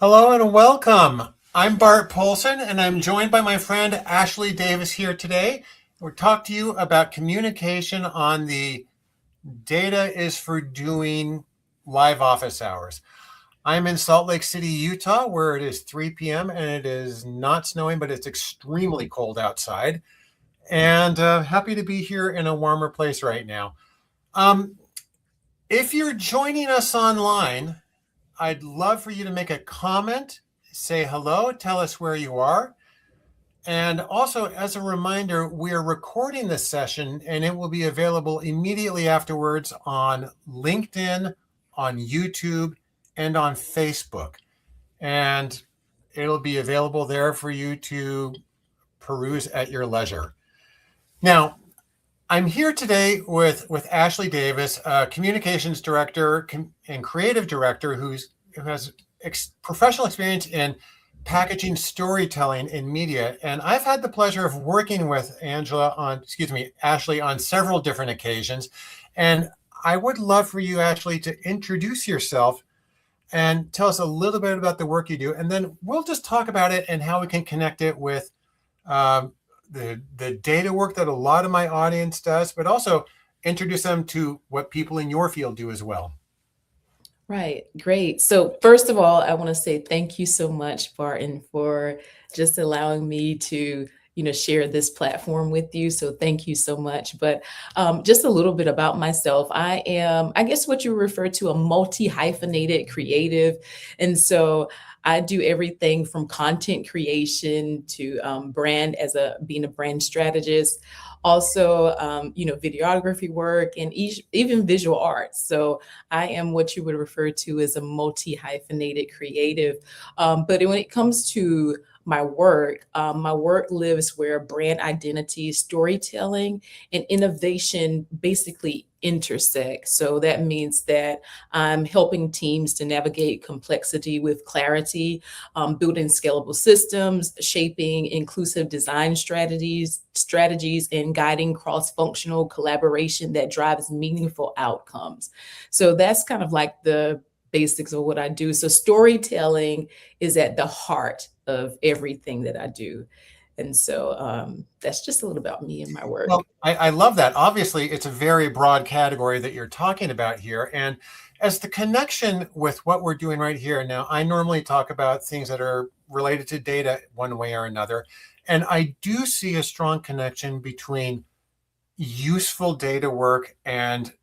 Hello and welcome. I'm Bart Poulson and I'm joined by my friend Ashley Davis here today. We'll talk to you about communication on the Data is for Doing live office hours. I'm in Salt Lake City, Utah, where it is 3 p.m. and it is not snowing, but it's extremely cold outside. And happy to be here in a warmer place right now. Um, if you're joining us online, I'd love for you to make a comment, say hello, tell us where you are. And also, as a reminder, we're recording this session and it will be available immediately afterwards on LinkedIn, on YouTube, and on Facebook. And it'll be available there for you to peruse at your leisure. Now, I'm here today with Ashley Davis, communications director and creative director who has professional experience in packaging, storytelling, in media. And I've had the pleasure of working with Ashley on several different occasions. And I would love for you, Ashley, to introduce yourself and tell us a little bit about the work you do. And then we'll just talk about it and how we can connect it with um, the data work that a lot of my audience does, but also introduce them to what people in your field do as well. Right, great. So first of all, I want to say thank you so much, Barton, for just allowing me to, share this platform with you. So thank you so much. But just a little bit about myself. I am, I guess, what you refer to a multi-hyphenated creative. And so I do everything from content creation to brand as being a brand strategist, also videography work and even visual arts. So I am what you would refer to as a multi-hyphenated creative. But when it comes to my work lives where brand identity, storytelling, and innovation basically intersect. So that means that I'm helping teams to navigate complexity with clarity, building scalable systems, shaping inclusive design strategies, and guiding cross-functional collaboration that drives meaningful outcomes. So that's kind of like the basics of what I do. So storytelling is at the heart of everything that I do. And so that's just a little about me and my work. Well, I love that. Obviously, it's a very broad category that you're talking about here. And as the connection with what we're doing right here now, I normally talk about things that are related to data one way or another. And I do see a strong connection between useful data work and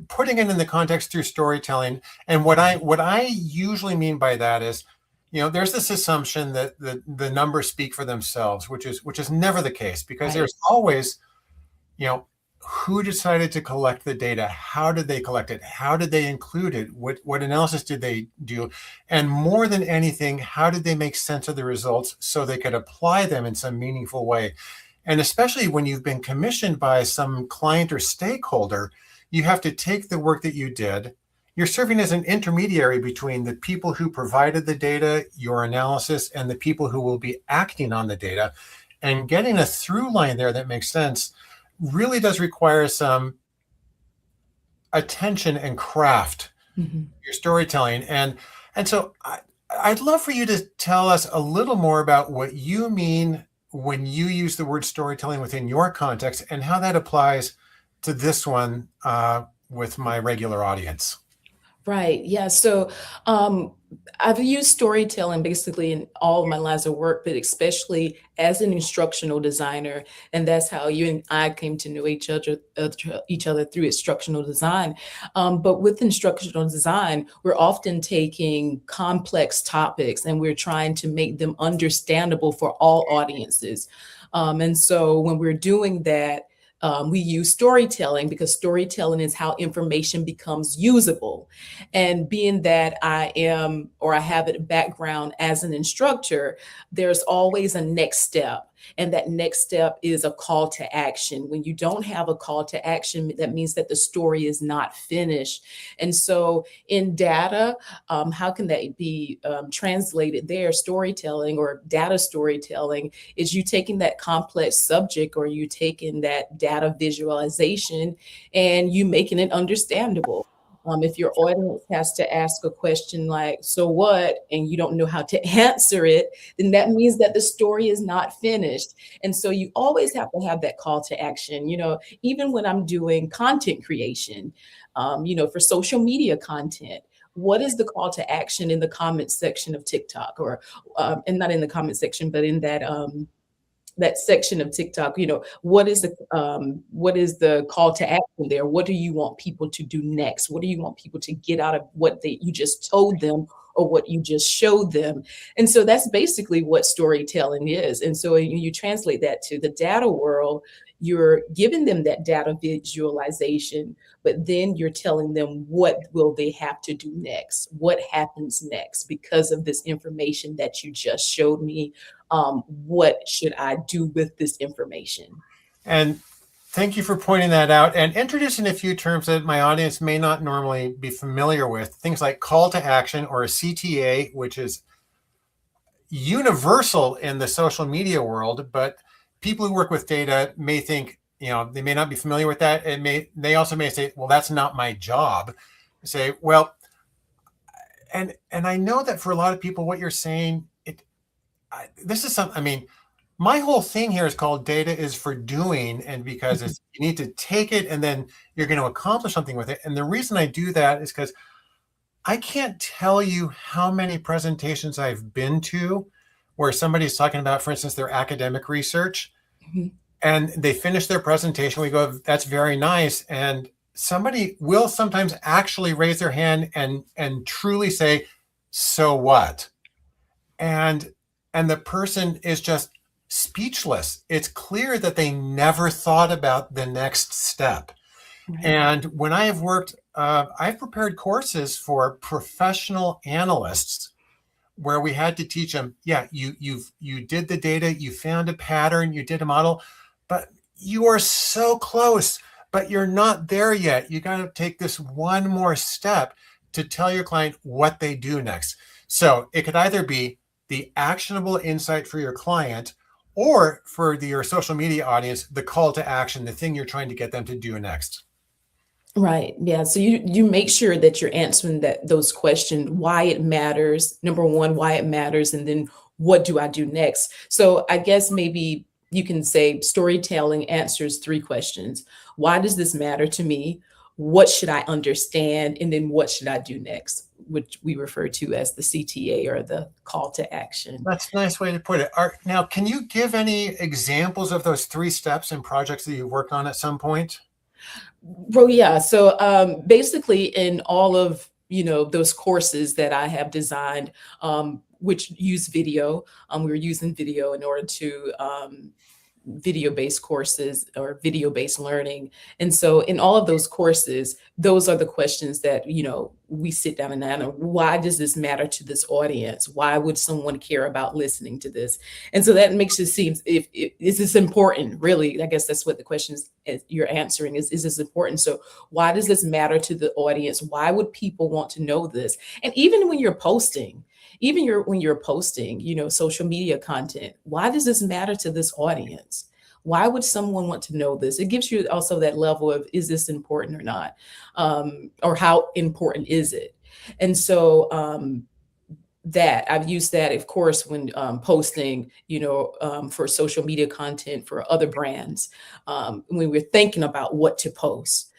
putting it in the context through storytelling. And what I usually mean by that is, there's this assumption that the numbers speak for themselves, which is never the case, because Right. there's always, you know, who decided to collect the data? How did they collect it? How did they include it? What analysis did they do? And more than anything, how did they make sense of the results so they could apply them in some meaningful way? And especially when you've been commissioned by some client or stakeholder, you have to take the work that you did. You're serving as an intermediary between the people who provided the data, your analysis, and the people who will be acting on the data. And getting a through line there that makes sense really does require some attention and craft, Mhm. your storytelling. And so I'd love for you to tell us a little more about what you mean when you use the word storytelling within your context and how that applies to this one with my regular audience. Right. Yeah. So um, I've used storytelling basically in all of my lines of work, but especially as an instructional designer. And that's how you and I came to know each other through instructional design. But with instructional design, we're often taking complex topics and we're trying to make them understandable for all audiences. And so when we're doing that, we use storytelling because storytelling is how information becomes usable. And being that I am or I have a background as an instructor, there's always a next step. And that next step is a call to action. When you don't have a call to action, that means that the story is not finished. And so in data, how can that be translated there? Storytelling or data storytelling is you taking that complex subject or you taking that data visualization and you making it understandable. If your audience has to ask a question like, so what, and you don't know how to answer it, then that means that the story is not finished. And so you always have to have that call to action. Even when I'm doing content creation, for social media content, what is the call to action in the comments section of TikTok, or and not in the comment section, but in that section of TikTok? What is the call to action there? What do you want people to do next? What do you want people to get out of what you just told them, or what you just showed them? And so that's basically what storytelling is. And so you translate that to the data world, you're giving them that data visualization, but then you're telling them what will they have to do next? What happens next because of this information that you just showed me? What should I do with this information? And thank you for pointing that out and introducing a few terms that my audience may not normally be familiar with. Things like call to action, or a CTA, which is universal in the social media world, but people who work with data may think, they may not be familiar with that. They also may say, well, that's not my job. Say, well, and I know that for a lot of people, what you're saying, this is something, my whole thing here is called data is for doing, and because you need to take it and then you're going to accomplish something with it. And the reason I do that is because I can't tell you how many presentations I've been to where somebody's talking about, for instance, their academic research, and they finish their presentation. We go, that's very nice. And somebody will sometimes actually raise their hand and truly say, so what? And the person is just speechless. It's clear that they never thought about the next step. Right. And when I have worked, I've prepared courses for professional analysts where we had to teach them, you did the data, you found a pattern, you did a model, but you are so close, but you're not there yet. You got to take this one more step to tell your client what they do next. So it could either be the actionable insight for your client, or for your social media audience, the call to action, the thing you're trying to get them to do next. Right. Yeah. So you make sure that you're answering those questions, why it matters. Number one, why it matters, and then what do I do next? So I guess maybe you can say storytelling answers 3 questions. Why does this matter to me? What should I understand? And then what should I do next, which we refer to as the CTA, or the call to action. That's a nice way to put it. Now, can you give any examples of those 3 steps in projects that you've worked on at some point? Well, yeah. So basically, in all of those courses that I have designed, which use video, we were using video in order to video-based courses, or video-based learning. And so in all of those courses, those are the questions that, we sit down and answer. Why does this matter to this audience? Why would someone care about listening to this? And so that makes it seem, is this important? Really, I guess that's what the questions you're answering is this important? So why does this matter to the audience? Why would people want to know this? And even when you're posting, when you're posting, social media content, why does this matter to this audience? Why would someone want to know this? It gives you also that level of, is this important or not? Or how important is it? And so that I've used that, of course, when posting, for social media content for other brands, when we're thinking about what to post.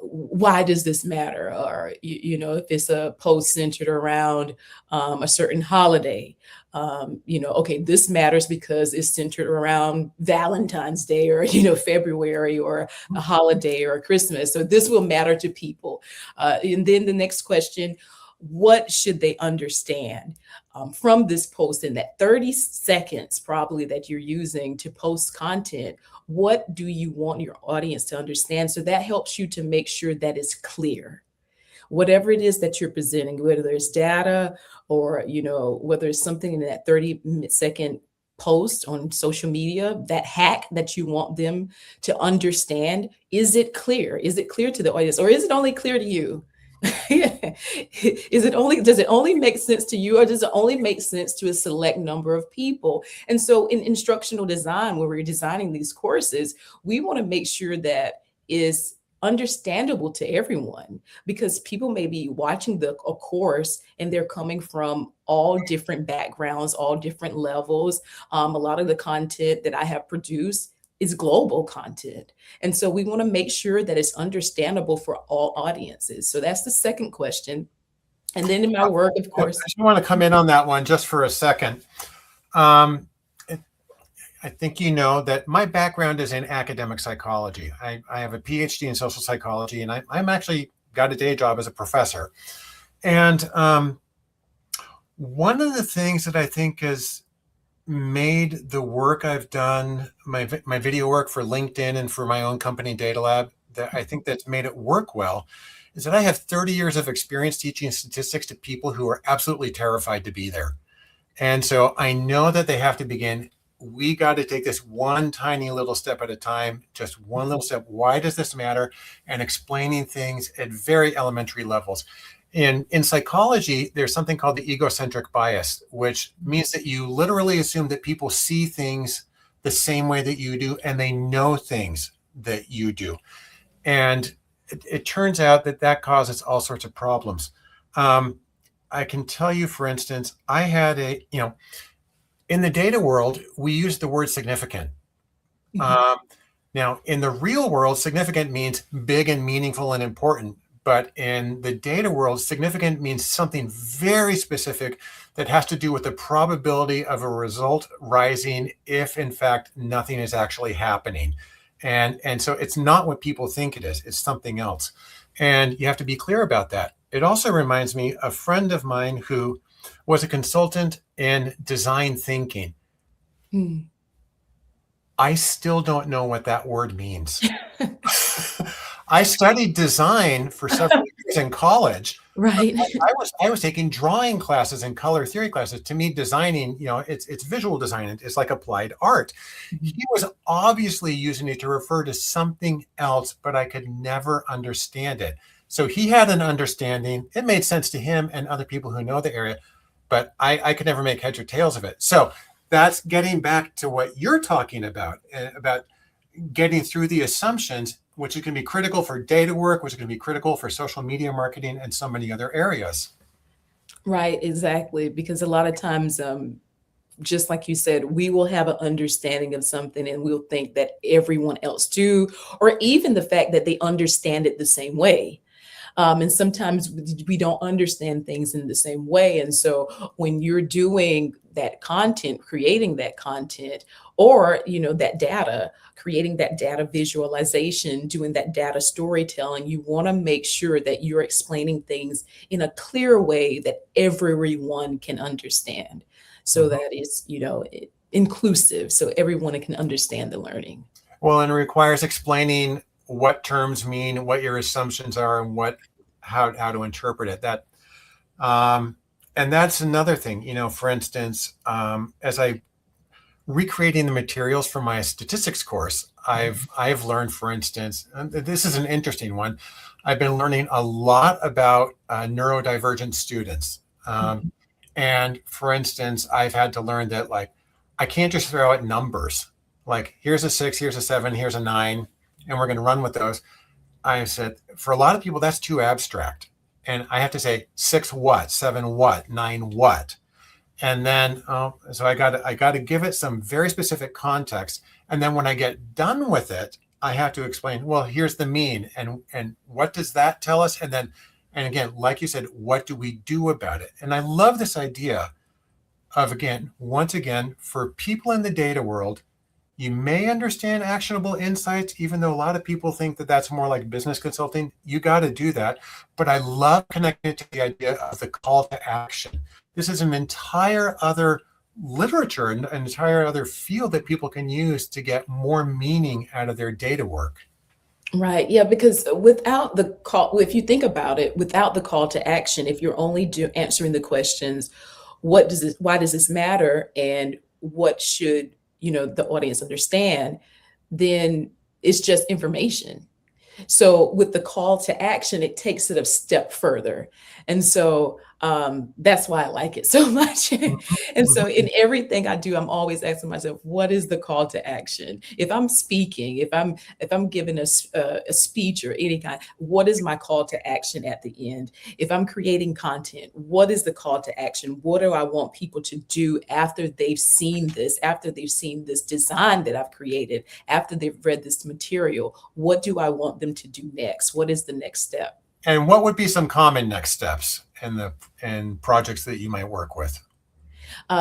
Why does this matter? Or, if it's a post centered around a certain holiday, okay, this matters because it's centered around Valentine's Day, or, February, or a holiday, or Christmas. So this will matter to people. And then the next question, what should they understand from this post in that 30 seconds probably that you're using to post content? What do you want your audience to understand? So that helps you to make sure that it's clear. Whatever it is that you're presenting, whether there's data, or, whether it's something in that 30-second post on social media, that hack that you want them to understand, is it clear? Is it clear to the audience, or is it only clear to you? Does it only make sense to you, or does it only make sense to a select number of people? And so in instructional design, when we're designing these courses, we want to make sure that is understandable to everyone, because people may be watching a course and they're coming from all different backgrounds, all different levels. A lot of the content that I have produced is global content. And so we want to make sure that it's understandable for all audiences. So that's the second question. And then in my work, of I course. just want to come in on that one just for a second. Um, I think you know that my background is in academic psychology. I have a PhD in social psychology, and I'm actually got a day job as a professor. And one of the things that I think has made the work I've done, my video work for LinkedIn and for my own company, Data Lab, that I think that's made it work well, is that I have 30 years of experience teaching statistics to people who are absolutely terrified to be there. And so I know that they have to begin. We got to take this one tiny little step at a time, just one little step. Why does this matter? And explaining things at very elementary levels. In psychology, there's something called the egocentric bias, which means that you literally assume that people see things the same way that you do, and they know things that you do. And it turns out that that causes all sorts of problems. I can tell you, for instance, I had in the data world, we use the word significant. Um, Now, in the real world, significant means big and meaningful and important. But in the data world, significant means something very specific that has to do with the probability of a result rising if, in fact, nothing is actually happening. And so it's not what people think it is. It's something else. And you have to be clear about that. It also reminds me of a friend of mine who was a consultant in design thinking. Mm. I still don't know what that word means. I studied design for several years in college. Right. I was taking drawing classes and color theory classes. To me, designing, it's visual design. It's like applied art. He was obviously using it to refer to something else, but I could never understand it. So he had an understanding. It made sense to him and other people who know the area, but I could never make heads or tails of it. So that's getting back to what you're talking about getting through the assumptions, which is going to be critical for data work, which is going to be critical for social media marketing and so many other areas. Right, exactly. Because a lot of times, just like you said, we will have an understanding of something and we'll think that everyone else do, or even the fact that they understand it the same way. And sometimes we don't understand things in the same way. And so when you're doing that content, creating that content, or that data, creating that data visualization, doing that data storytelling, you want to make sure that you're explaining things in a clear way that everyone can understand. So that it's, inclusive, so everyone can understand the learning. Well, and it requires explaining what terms mean, what your assumptions are, and how to interpret it. And that's another thing. For instance, as I recreating the materials for my statistics course, I've learned, for instance, and this is an interesting one. I've been learning a lot about neurodivergent students. And for instance, I've had to learn that I can't just throw out numbers. Like here's a 6, here's a 7, here's a 9, and we're going to run with those. I said, for a lot of people, that's too abstract. And I have to say 6 what, 7 what, 9 what. And then, so I got to give it some very specific context. And then when I get done with it, I have to explain, well, here's the mean. And what does that tell us? And again, like you said, what do we do about it? And I love this idea of, once again, for people in the data world, you may understand actionable insights, even though a lot of people think that that's more like business consulting. You got to do that. But I love connecting it to the idea of the call to action. This is an entire other literature, an entire other field that people can use to get more meaning out of their data work. Right. Yeah. Because without the call, if you think about it, without the call to action, if you're only answering the questions, why does this matter? And what should, the audience understand? Then it's just information. So with the call to action, it takes it a step further. And so That's why I like it so much. Mhm, And so mhm. in everything I do, I'm always asking myself, what is the call to action? If I'm speaking, if I'm giving a speech or any kind, what is my call to action at the end? If I'm creating content, what is the call to action? What do I want people to do after they've seen this, after they've seen this design that I've created, after they've read this material? What do I want them to do next? What is the next step? And what would be some common next steps in projects that you might work with?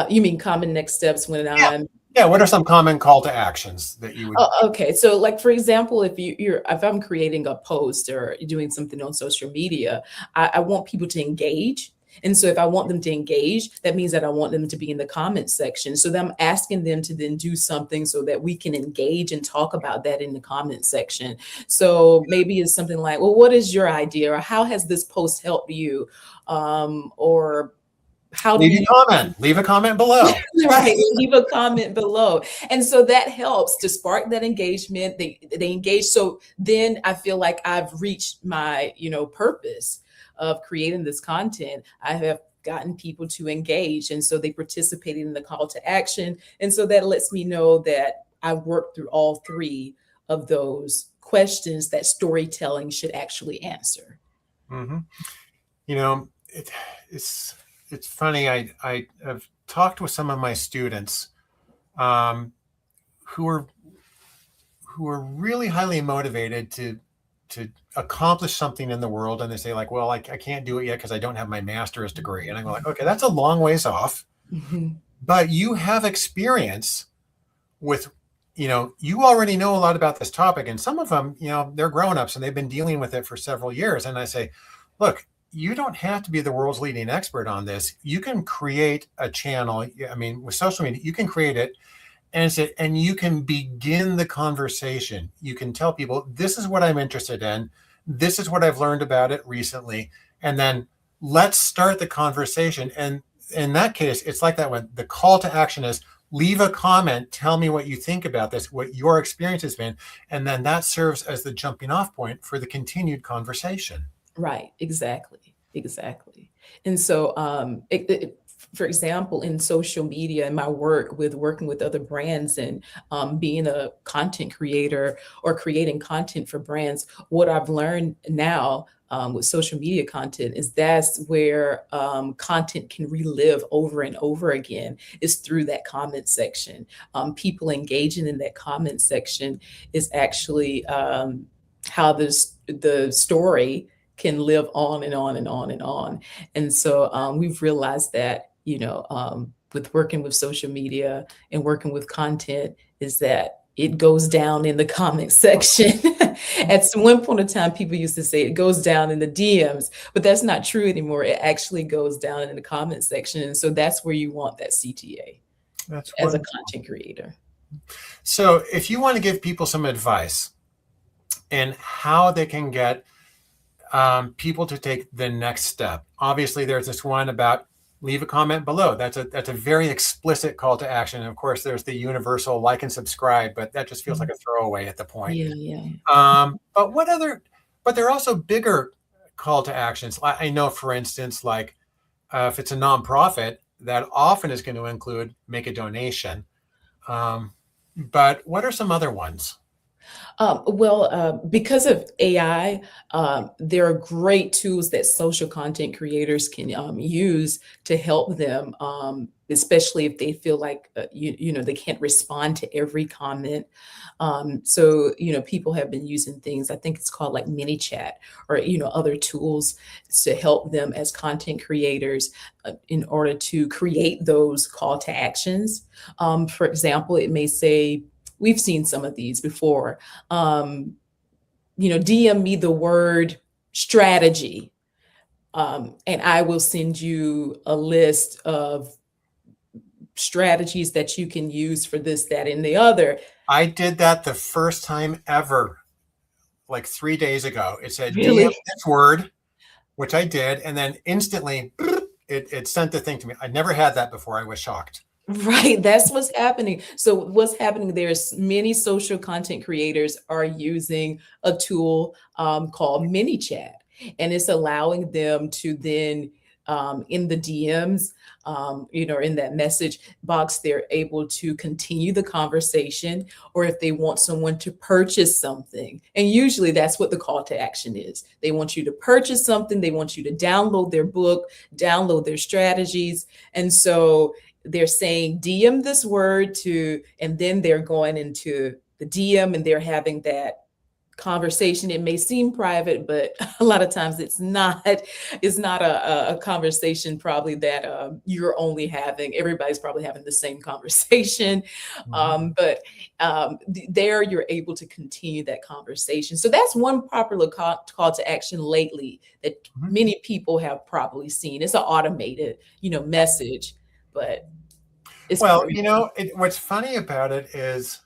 You mean common next steps when Yeah. I'm Yeah. What are working? some common call to actions that you would? Oh, okay. So, like for example, if I'm creating a post or doing something on social media, I want people to engage. And so, if I want them to engage, that means that I want them to be in the comment section. So, then I'm asking them to then do something so that we can engage and talk about that in the comment section. So, maybe it's something like, "Well, what is your idea?" or "How has this post helped you?" Or "How do Leave you?" a comment. Leave a comment below. Right, leave a comment below. And so that helps to spark that engagement. They engage. So then I feel like I've reached my, purpose of creating this content. I have gotten people to engage. And so they participated in the call to action. And so that lets me know that I worked through all three of those questions that storytelling should actually answer. Hmm. You know, it's it's funny. I have talked with some of my students um, who are really highly motivated to accomplish something in the world, and they say like, well, I can't do it yet because I don't have my master's degree, and I go like, okay, that's a long ways off, Mhm. but you have experience with, you already know a lot about this topic, and some of them, they're grown-ups and they've been dealing with it for several years, and I say, look, you don't have to be the world's leading expert on this. You can create a channel. I mean, with social media, you can create it, and you can begin the conversation. You can tell people, this is what I'm interested in, this is what I've learned about it recently, and then let's start the conversation. And in that case, it's like that when the call to action is, leave a comment, tell me what you think about this, what your experience has been, and then that serves as the jumping off point for the continued conversation. Right, exactly, exactly. And so, for example, in social media, in my work with working with other brands and being a content creator or creating content for brands, what I've learned now with social media content is that's where content can relive over and over again is through that comment section. People engaging in that comment section is actually how the story can live on and on and on and on. And so we've realized that, with working with social media and working with content, is that it goes down in the comment section. At one point in time, people used to say it goes down in the DMs, but that's not true anymore. It actually goes down in the comment section. And so that's where you want that CTA That's as a wonderful. content creator. So if you want to give people some advice in how they can get people to take the next step. Obviously, there's this one about leave a comment below. That's a very explicit call to action. And of course, there's the universal like and subscribe, but that just feels like Mhm. a throwaway at the point. Yeah, yeah. But what other? But there are also bigger call to actions. I know, for instance, like if it's a nonprofit, that often is going to include make a donation. Um, but what are some other ones? Because of AI, there are great tools that social content creators can use to help them, especially if they feel like they can't respond to every comment. So people have been using things. I think it's called like mini chat or other tools to help them as content creators in order to create those call to actions. For example, it may say. We've seen some of these before, um, DM me the word strategy, and I will send you a list of strategies that you can use for this, that, and the other. I did that the first time ever, like 3 days ago. It said DM Really? this word, which I did, and then instantly it sent the thing to me. I never had that before. I was shocked. Right, that's what's happening. So what's happening, there's many social content creators are using a tool called mini chat, and it's allowing them to then in the DMs, in that message box, they're able to continue the conversation, or if they want someone to purchase something. And usually that's what the call to action is. They want you to purchase something, they want you to download their book, download their strategies. And so they're saying DM this word to, and then they're going into the DM and they're having that conversation. It may seem private, but a lot of times it's not a conversation probably that you're only having. Everybody's probably having the same conversation. Mhm. There you're able to continue that conversation. So that's one popular call to action lately that Mhm. many people have probably seen. It's an automated, message, but it's Well, pretty. what's funny about it is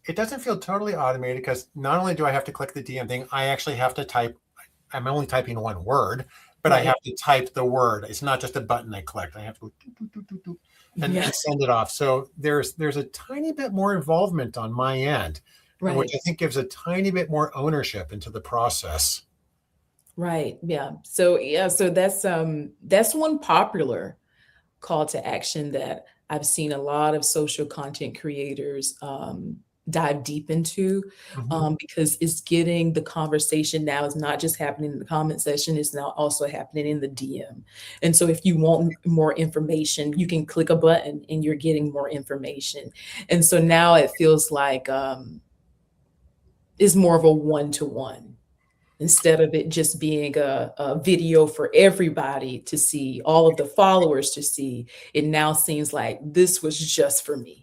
it doesn't feel totally automated because not only do I have to click the DM thing, I actually have to type. I'm only typing one word, but I Right. have to type the word. It's not just a button I clicked. I have to go Yeah. and send it off. So there's a tiny bit more involvement on my end, which Right. I think gives a tiny bit more ownership into the process. Right. Yeah. So yeah, so that's one popular call to action that I've seen a lot of social content creators dive deep into, Mhm. because it's getting the conversation now is not just happening in the comment section, it's now also happening in the DM. And so if you want more information, you can click a button and you're getting more information. And so now it feels like it's more of a one-to-one instead of it just being a video for everybody to see, all of the followers to see. It now seems like this was just for me.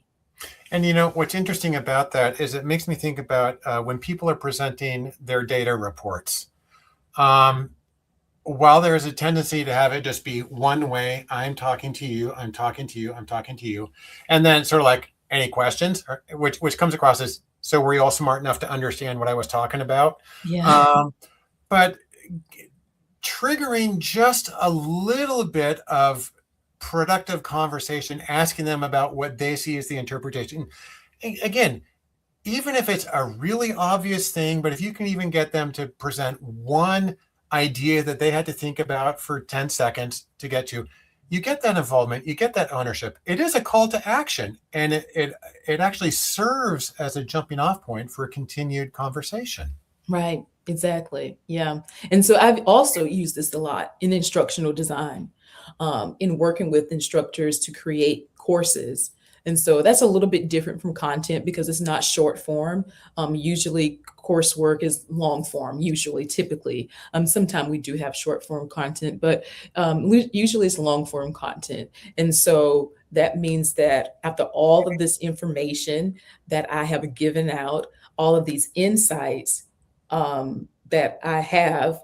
And what's interesting about that is it makes me think about when people are presenting their data reports. Um, while there is a tendency to have it just be one way, I'm talking to you, I'm talking to you, I'm talking to you, and then sort of like any questions, which comes across as, so were you all smart enough to understand what I was talking about? Yeah. But triggering just a little bit of productive conversation, asking them about what they see as the interpretation. Again, even if it's a really obvious thing, but if you can even get them to present one idea that they had to think about for 10 seconds to get to, you get that involvement, you get that ownership. It is a call to action, and it actually serves as a jumping off point for a continued conversation. Right, exactly. Yeah. And so I've also used this a lot in instructional design, in working with instructors to create courses. And so that's a little bit different from content because it's not short form. Usually, coursework is long form, usually, typically. Sometimes we do have short form content, but usually it's long form content. And so that means that after all of this information that I have given out, all of these insights, that I have,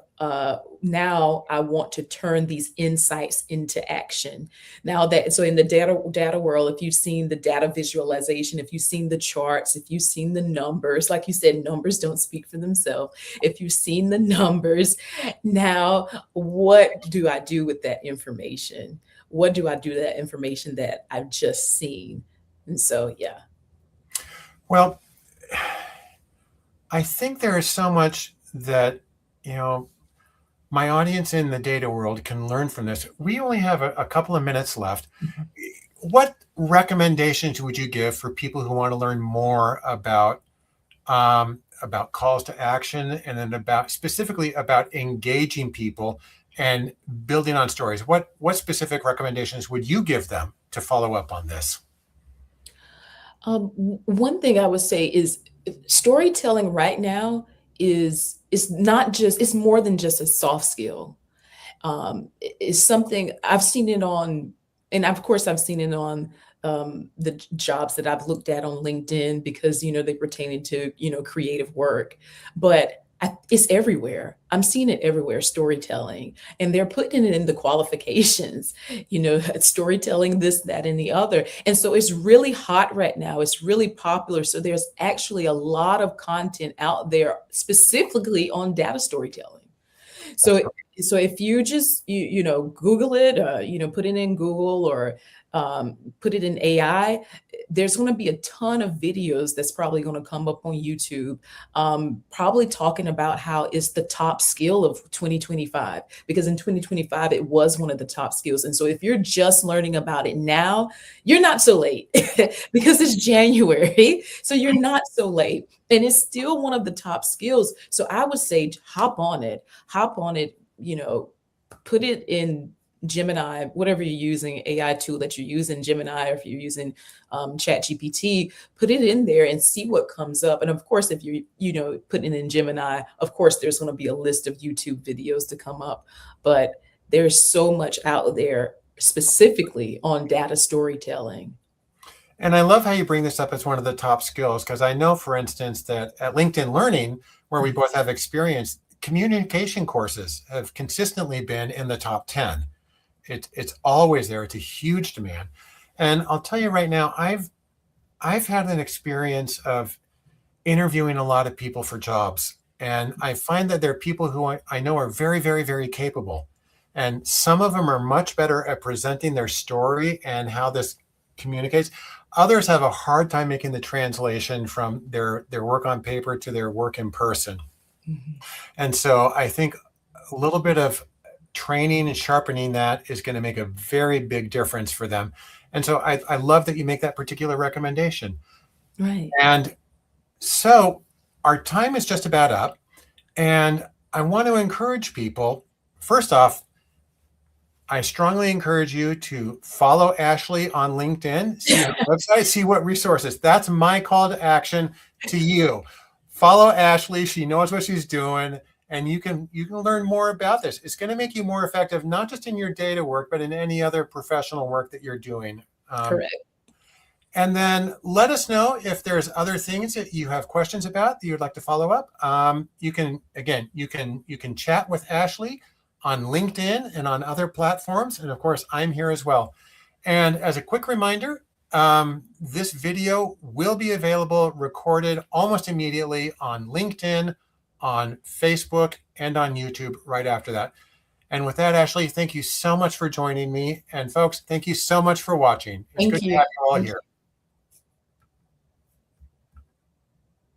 now I want to turn these insights into action. Now that so in the data world, if you've seen the data visualization, if you've seen the charts, if you've seen the numbers, like you said, numbers don't speak for themselves. If you've seen the numbers, now what do I do with that information? What do I do with that information that I've just seen? And so, yeah. Well, I think there is so much that, you know, my audience in the data world can learn from this. We only have a couple of minutes left. What recommendations would you give for people who want to learn more about calls to action, and then about specifically about engaging people and building on stories? What specific recommendations would you give them to follow up on this? One thing I would say is storytelling right now is not just it's more than just a soft skill. Is something I've seen it on, and of course I've seen it on the jobs that I've looked at on LinkedIn because they pertain to creative work, but it's everywhere. I'm seeing it everywhere. Storytelling, and they're putting it in the qualifications. Storytelling, this, that, and the other, and so it's really hot right now. It's really popular. So there's actually a lot of content out there specifically on data storytelling. That's So so if you just Google it, put it in Google or put it in AI, there's going to be a ton of videos that's probably going to come up on YouTube, probably talking about how it's the top skill of 2025, because in 2025 it was one of the top skills. And so if you're just learning about it now, you're not so late because it's January. So you're not so late. And it's still one of the top skills. So I would say hop on it, put it in Gemini, whatever you're using, AI tool that you're using, Gemini, or if you're using Chat GPT, put it in there and see what comes up. And of course, if you're putting it in Gemini, of course, there's going to be a list of YouTube videos to come up. But there's so much out there specifically on data storytelling. And I love how you bring this up as one of the top skills, because I know, for instance, that at LinkedIn Learning, where we both have experience, communication courses have consistently been in the top 10. It's always there. It's a huge demand. And I'll tell you right now, I've had an experience of interviewing a lot of people for jobs. And I find that there are people who I know are very, very, very capable. And some of them are much better at presenting their story and how this communicates. Others have a hard time making the translation from their work on paper to their work in person. Mm-hmm. And so I think a little bit of training and sharpening that is going to make a very big difference for them. And so I love that you make that particular recommendation. Right. And so our time is just about up. And I want to encourage people, first off, I strongly encourage you to follow Ashley on LinkedIn, see her website, see what resources. That's my call to action to you. Follow Ashley. She knows what she's doing, and you can learn more about this. It's going to make you more effective, not just in your data work, but in any other professional work that you're doing. Correct. And then let us know if there's other things that you have questions about that you'd like to follow up. You can chat with Ashley on LinkedIn and on other platforms. And of course, I'm here as well. And as a quick reminder, this video will be available recorded almost immediately on LinkedIn, on Facebook, and on YouTube right after that. And with that, Ashley, thank you so much for joining me. And folks, thank you so much for watching. It's good to have you all here.